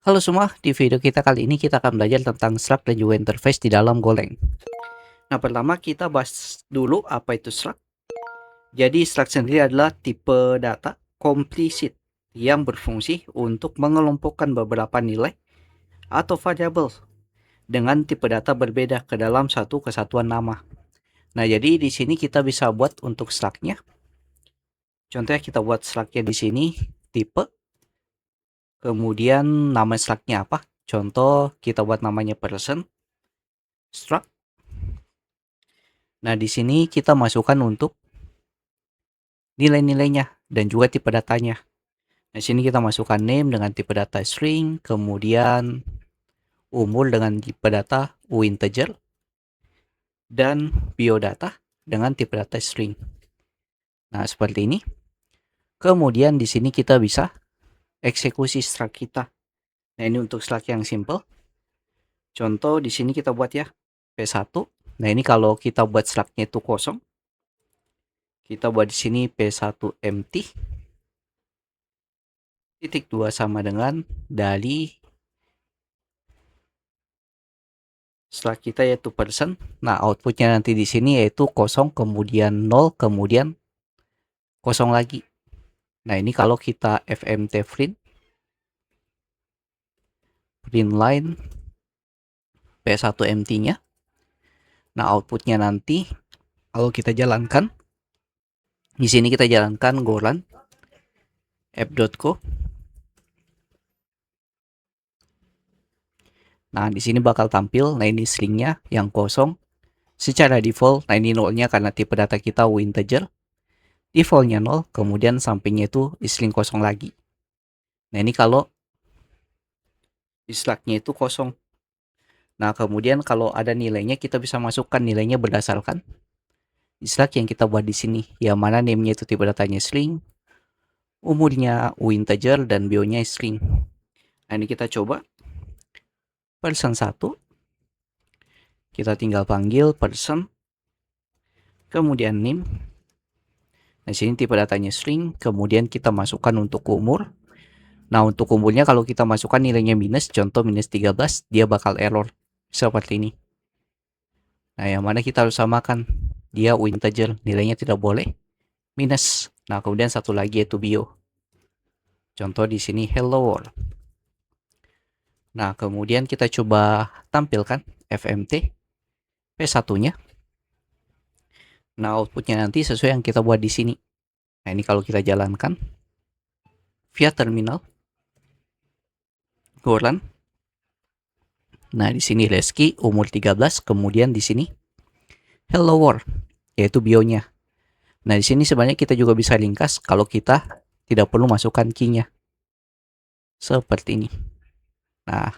Halo semua, di video kita kali ini kita akan belajar tentang struct dan juga interface di dalam Golang. Nah, pertama kita bahas dulu apa itu struct. Jadi struct sendiri adalah tipe data komplisит yang berfungsi untuk mengelompokkan beberapa nilai atau variabel dengan tipe data berbeda ke dalam satu kesatuan nama. Nah, jadi di sini kita bisa buat untuk struct-nya. Contohnya kita buat struct-nya di sini tipe, kemudian nama struct-nya apa? Contoh kita buat namanya person struct. Nah, di sini kita masukkan untuk nilai-nilainya dan juga tipe datanya. Nah, di sini kita masukkan name dengan tipe data string, kemudian umur dengan tipe data integer, dan biodata dengan tipe data string. Nah, seperti ini. Kemudian di sini kita bisa eksekusi struct kita. Nah, ini untuk struct yang simple. Contoh di sini kita buat ya P1. Nah, ini kalau kita buat struct-nya itu kosong, kita buat di sini P1 empty. Titik 2 sama dengan dari setelah kita yaitu person. Nah, outputnya nanti di sini yaitu 0, kemudian 0, kemudian 0 lagi. Nah, ini kalau kita fmt print line P1 empty-nya. Nah, outputnya nanti kalau kita jalankan, di sini kita jalankan golan f.co. Nah, di sini bakal tampil, nah ini stringnya yang kosong. Secara default, nah ini 0-nya karena tipe data kita integer. Defaultnya 0, kemudian sampingnya itu string kosong lagi. Nah, ini kalau struct-nya itu kosong. Nah, kemudian kalau ada nilainya, kita bisa masukkan nilainya berdasarkan struct yang kita buat di sini. Yang mana name-nya itu tipe datanya string, umurnya integer, dan bio-nya string. Nah, ini kita coba. Person 1. Kita tinggal panggil person. Kemudian name. Nah, sini tipe datanya string. Kemudian kita masukkan untuk umur. Nah, untuk umurnya kalau kita masukkan nilainya minus, contoh minus 13, dia bakal error. Seperti ini. Nah, yang mana kita harus samakan. Dia integer, nilainya tidak boleh minus. Nah, kemudian satu lagi yaitu bio. Contoh di sini hello world. Nah, kemudian kita coba tampilkan fmt P1-nya. Nah, outputnya nanti sesuai yang kita buat di sini. Nah, ini kalau kita jalankan via terminal Golan. Nah, di sini Reski umur 13, kemudian di sini hello world yaitu bionya. Nah, di sini sebenarnya kita juga bisa ringkas kalau kita tidak perlu masukkan key-nya. Seperti ini. Nah,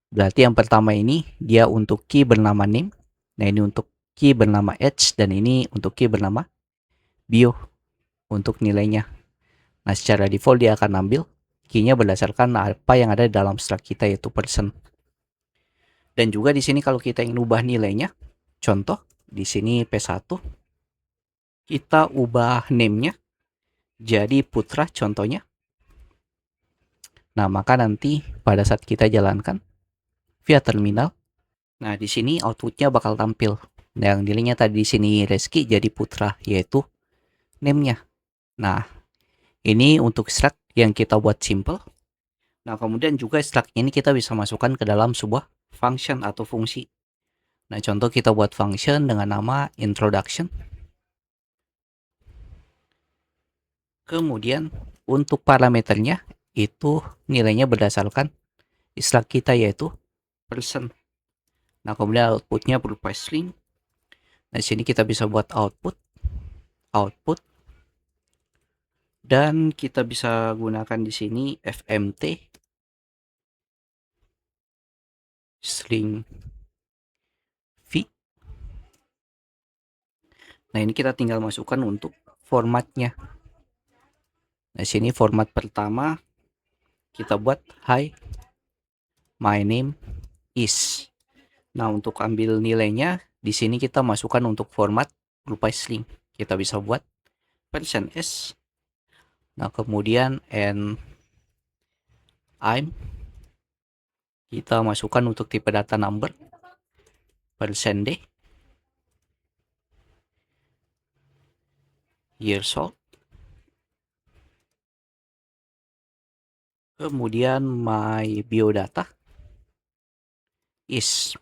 berarti yang pertama ini dia untuk key bernama name. Nah, ini untuk key bernama age, dan ini untuk key bernama bio untuk nilainya. Nah, secara default dia akan ambil key-nya berdasarkan apa yang ada di dalam struct kita yaitu person. Dan juga di sini kalau kita ingin ubah nilainya, contoh di sini P1, kita ubah name-nya jadi Putra contohnya. Nah, maka nanti pada saat kita jalankan via terminal, nah di sini outputnya bakal tampil. Nah, yang nilainya tadi di sini Reski jadi Putra yaitu name-nya. Nah, ini untuk struct yang kita buat simple. Nah, kemudian juga struct ini kita bisa masukkan ke dalam sebuah function atau fungsi. Nah, contoh kita buat function dengan nama introduction. Kemudian untuk parameternya itu nilainya berdasarkan struct kita yaitu person. Nah, kemudian outputnya berupa string. Nah, di sini kita bisa buat output, dan kita bisa gunakan di sini fmt string v. Nah, ini kita tinggal masukkan untuk formatnya. Nah, sini format pertama kita buat hi my name is. Nah, untuk ambil nilainya di sini kita masukkan untuk format berupa string. Kita bisa buat %s. Nah, kemudian and I'm, kita masukkan untuk tipe data number, persen day, years old, kemudian my biodata is,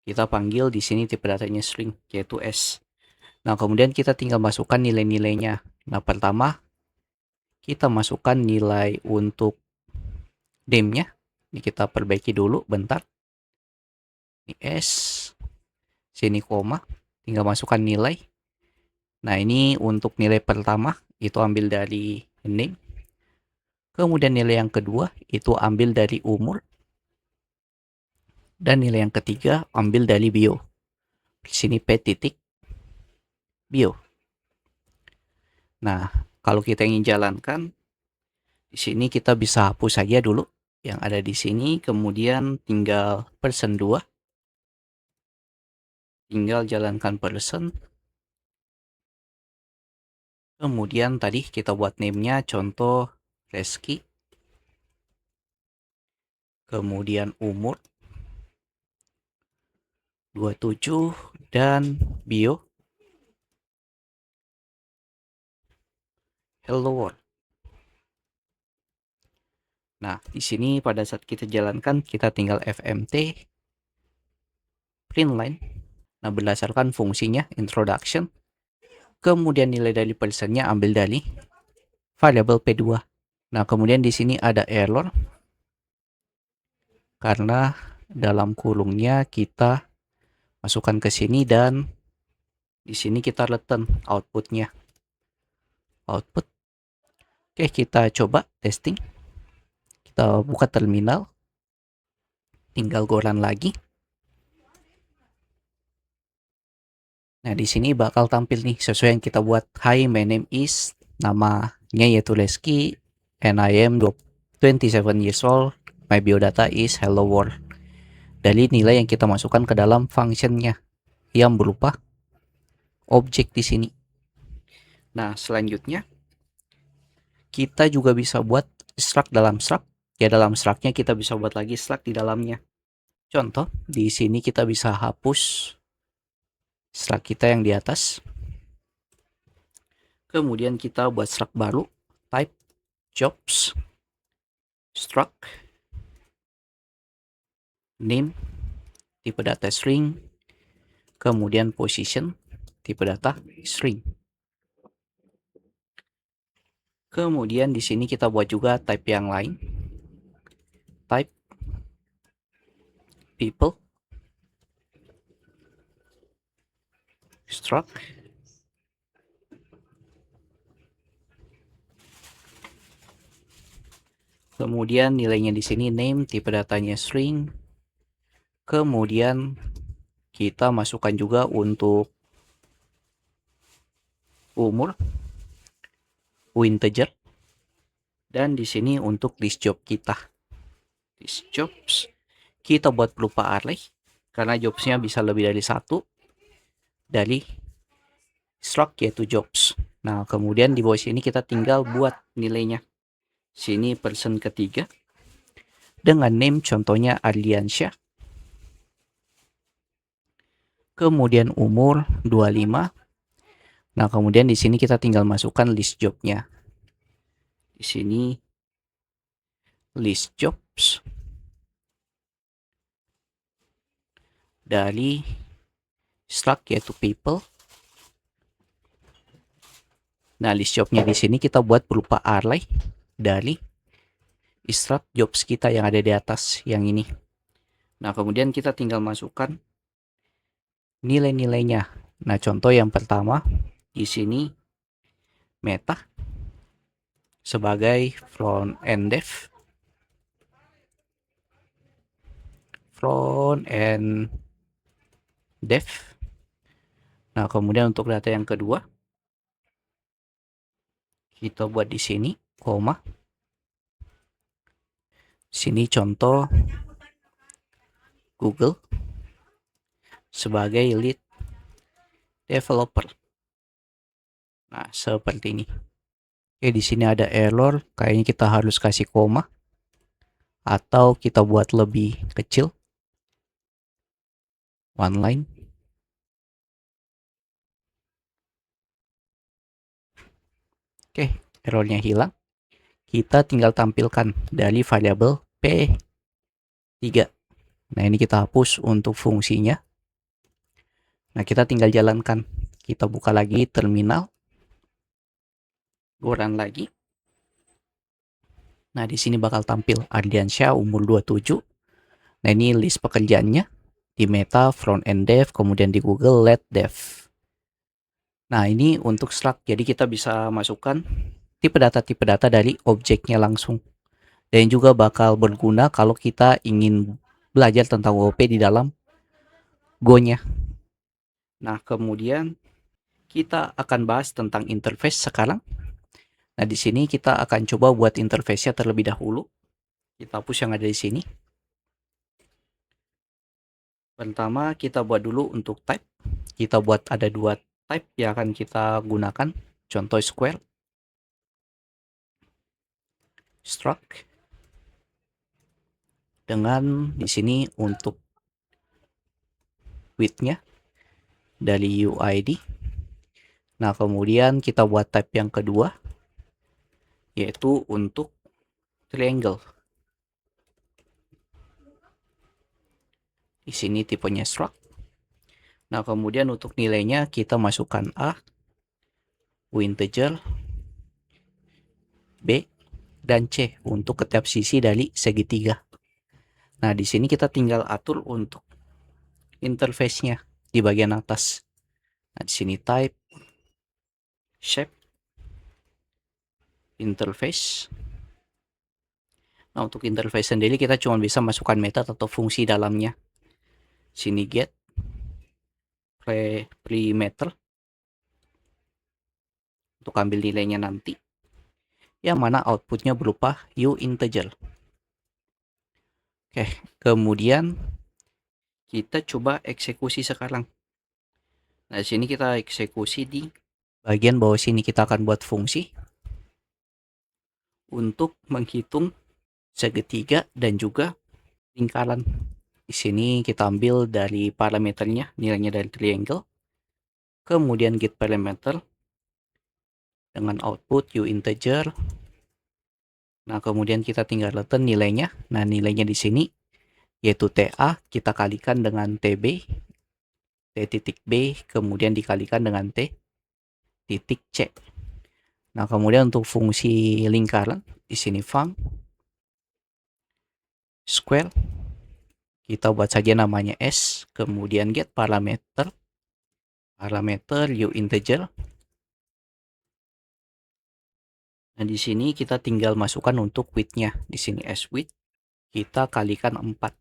kita panggil di sini tipe datanya string yaitu s. Nah, kemudian kita tinggal masukkan nilai-nilainya. Nah, pertama kita masukkan nilai untuk name-nya. Ini kita perbaiki dulu bentar. Ini s, sini koma, tinggal masukkan nilai. Nah, ini untuk nilai pertama itu ambil dari name. Kemudian nilai yang kedua itu ambil dari umur. Dan nilai yang ketiga ambil dari bio. Di sini p titik bio. Nah, kalau kita ingin jalankan, di sini kita bisa hapus saja dulu yang ada di sini, kemudian tinggal person 2. Tinggal jalankan person. Kemudian tadi kita buat name-nya contoh Reski. Kemudian umur 27 dan bio hello world. Nah, di sini pada saat kita jalankan kita tinggal fmt print line. Nah, berdasarkan fungsinya introduction. Kemudian nilai dari personnya ambil dari variable P2. Nah, kemudian di sini ada error karena dalam kurungnya kita masukkan ke sini dan di sini kita return outputnya. Output. Oke, kita coba testing. Kita buka terminal. Tinggal go run lagi. Nah, di sini bakal tampil nih sesuai yang kita buat. Hi, my name is, namanya yaitu Reski, and I am 27 years old. My biodata is hello world. Dari nilai yang kita masukkan ke dalam functionnya yang berupa objek di sini. Nah, selanjutnya kita juga bisa buat struct dalam struct. Ya, dalam structnya kita bisa buat lagi struct di dalamnya. Contoh, di sini kita bisa hapus struct kita yang di atas. Kemudian kita buat struct baru, type jobs, struct, name, tipe data string, kemudian position, tipe data string. Kemudian di sini kita buat juga type yang lain, type people, struct, kemudian nilainya di sini name, tipe datanya string. Kemudian kita masukkan juga untuk umur, integer, dan di sini untuk list job kita. List jobs kita buat berupa array karena jobsnya bisa lebih dari satu dari struct yaitu jobs. Nah, kemudian di bawah sini kita tinggal buat nilainya. Sini person ketiga dengan name contohnya Arliansyah. Kemudian umur 25. Nah, kemudian di sini kita tinggal masukkan list jobnya. Di sini list jobs dari struct yaitu people. Nah, list jobnya di sini kita buat berupa array dari struct jobs kita yang ada di atas yang ini. Nah, kemudian kita tinggal masukkan nilai-nilainya. Nah, contoh yang pertama di sini meta sebagai front end dev, Nah, kemudian untuk data yang kedua kita buat di sini koma. Sini contoh Google sebagai lead developer. Nah, seperti ini. Oke, di sini ada error, kayaknya kita harus kasih koma. atau kita buat lebih kecil, one line. Oke, errornya hilang. Kita tinggal tampilkan dari variabel P3. Nah, ini kita hapus untuk fungsinya. Nah, kita tinggal jalankan. Kita buka lagi terminal. Run lagi. Nah, di sini bakal tampil Ardiansyah, umur 27. Nah, ini list pekerjaannya di Meta, front end dev, kemudian di Google lead dev. Nah, ini untuk struct. Jadi kita bisa masukkan tipe data dari objeknya langsung. Dan juga bakal berguna kalau kita ingin belajar tentang WP di dalam Go-nya. Nah, kemudian kita akan bahas tentang interface sekarang. Nah, di sini kita akan coba buat interface-nya terlebih dahulu. Kita hapus yang ada di sini. Pertama, kita buat dulu untuk type. Kita buat ada 2 type yang akan kita gunakan. Contoh square, struct, dengan di sini untuk width-nya dari UID. Nah, kemudian kita buat type yang kedua, yaitu untuk triangle. Di sini tipenya struct. Nah, kemudian untuk nilainya kita masukkan A, integer, B, dan C untuk setiap sisi dari segitiga. Nah, di sini kita tinggal atur untuk interface-nya di bagian atas. Nah, di sini type, shape, interface. Nah, untuk interface sendiri kita cuma bisa masukkan method atau fungsi dalamnya. Sini get parameter untuk ambil nilainya nanti, yang mana outputnya berupa integer. Oke, kemudian kita coba eksekusi sekarang. Nah, di sini kita eksekusi di bagian bawah sini. Kita akan buat fungsi untuk menghitung segitiga dan juga lingkaran. Di sini kita ambil dari parameternya, nilainya dari triangle. Kemudian get parameter dengan output integer. Nah, kemudian kita tinggal letak nilainya. Nah, nilainya di sini yaitu TA kita kalikan dengan TB, T titik B, kemudian dikalikan dengan T titik C. Nah, kemudian untuk fungsi lingkaran di sini func square kita buat saja namanya S, kemudian get parameter integer. Nah, di sini kita tinggal masukkan untuk width-nya. Di sini S width kita kalikan 4.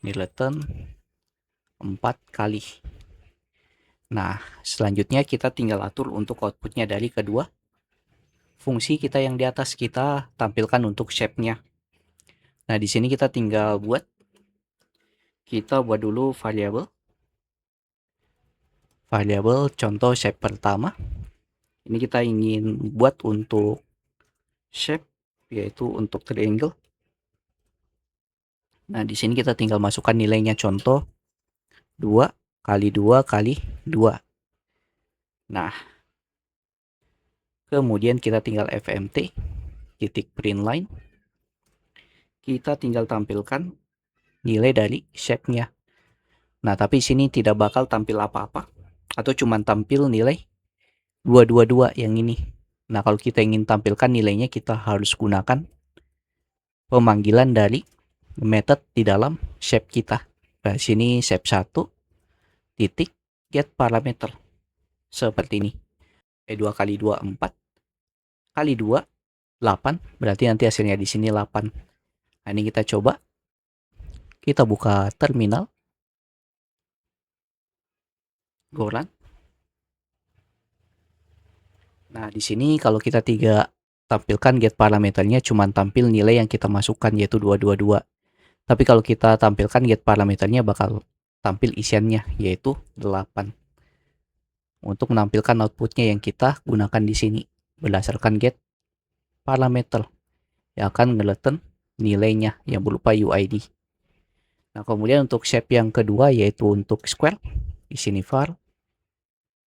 Nilaikan 4 kali. Nah, selanjutnya kita tinggal atur untuk outputnya dari kedua fungsi kita yang di atas. Kita tampilkan untuk shape-nya. Nah, di sini kita tinggal buat dulu variabel contoh shape pertama. Ini kita ingin buat untuk shape, yaitu untuk triangle. Nah, di sini kita tinggal masukkan nilainya, contoh 2 kali 2 kali 2. Nah, kemudian kita tinggal fmt titik print line. Kita tinggal tampilkan nilai dari shape-nya. Nah, tapi sini tidak bakal tampil apa-apa, atau cuma tampil nilai 222 yang ini. Nah, kalau kita ingin tampilkan nilainya, kita harus gunakan pemanggilan dari method di dalam shape kita. Nah, sini shape 1 titik get parameter seperti ini. 2 kali 2 4 kali 2 8, berarti nanti hasilnya di sini 8. Nah, ini kita coba. Kita buka terminal. Go run. Nah, di sini kalau kita tampilkan get parameternya cuma tampil nilai yang kita masukkan, yaitu 222. Tapi kalau kita tampilkan get parameternya bakal tampil isiannya, yaitu 8. Untuk menampilkan outputnya yang kita gunakan di sini berdasarkan get parameter yang akan ngeleten nilainya yang berupa UID. Nah, kemudian untuk shape yang kedua yaitu untuk square. Di sini var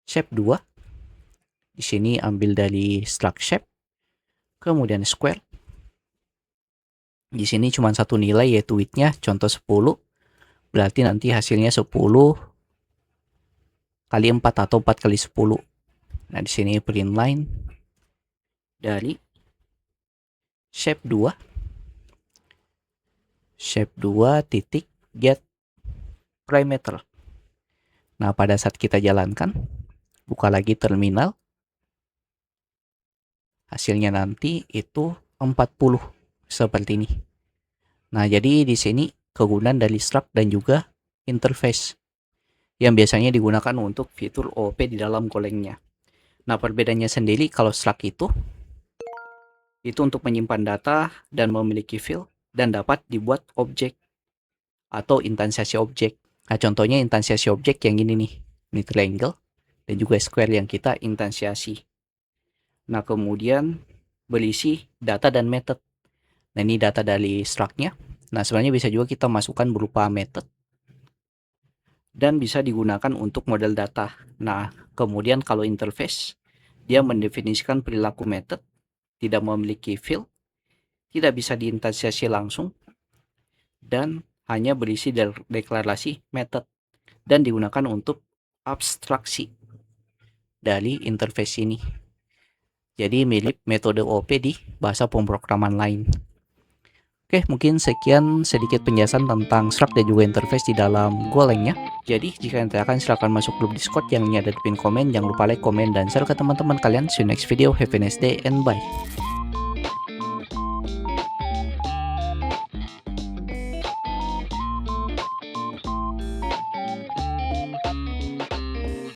shape 2. Di sini ambil dari struct shape. Kemudian square. Di sini cuma satu nilai yaitu width-nya, contoh 10. Berarti nanti hasilnya 10 kali 4 atau 4 kali 10. Nah, di sini print line dari shape 2. Shape 2 titik get parameter. Nah, pada saat kita jalankan, buka lagi terminal. Hasilnya nanti itu 40 seperti ini. Nah, jadi di sini kegunaan dari struct dan juga interface yang biasanya digunakan untuk fitur OOP di dalam Golang-nya. Nah, perbedaannya sendiri kalau struct itu untuk menyimpan data dan memiliki field dan dapat dibuat objek atau instansiasi objek. Nah, contohnya instansiasi objek yang ini nih. Ini triangle dan juga square yang kita instansiasi. Nah, kemudian berisi data dan method. Nah, ini data dari struct-nya. Nah, sebenarnya bisa juga kita masukkan berupa method dan bisa digunakan untuk model data. Nah, kemudian kalau interface, dia mendefinisikan perilaku method, tidak memiliki field, tidak bisa diinstansiasi langsung, dan hanya berisi deklarasi method, dan digunakan untuk abstraksi dari interface ini. Jadi mirip metode OOP di bahasa pemrograman lain. Oke, mungkin sekian sedikit penjelasan tentang struct dan juga interface di dalam Golang-nya. Jadi, jika kalian tertarik, silahkan masuk grup Discord yang ada di pin komen. Jangan lupa like, komen, dan share ke teman-teman kalian. See you next video. Have a nice day and bye.